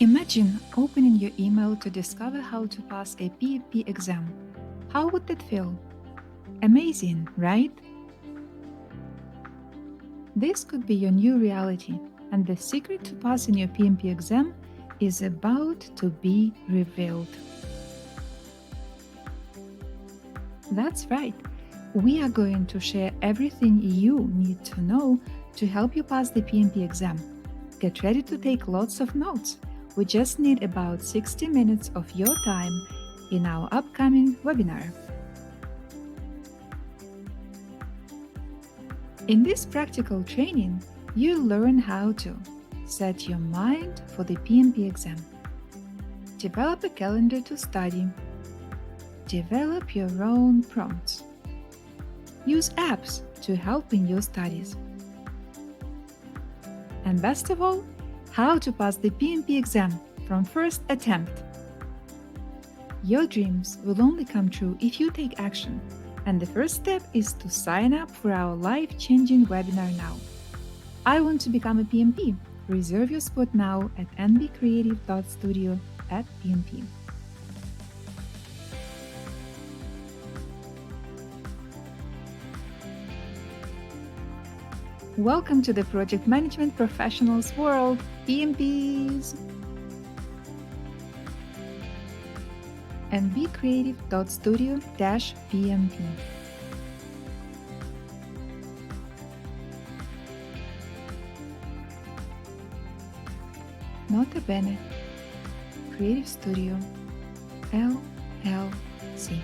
Imagine opening your email to discover how to pass a PMP exam. How would that feel? Amazing, right? This could be your new reality, and the secret to passing your PMP exam is about to be revealed. That's right. We are going to share everything you need to know to help you pass the PMP exam. Get ready to take lots of notes. We just need about 60 minutes of your time in our upcoming webinar. In this practical training, you'll learn how to set your mind for the PMP exam, develop a calendar to study, develop your own prompts, use apps to help in your studies, and best of all, how to pass the PMP exam from first attempt. Your dreams will only come true if you take action, and the first step is to sign up for our life-changing webinar now. I want to become a PMP. Reserve your spot now at nbcreative.studio/PMP. Welcome to the Project Management Professionals World, PMPs! nbcreative.studio/PMP. Nota Bene, Creative Studio, LLC.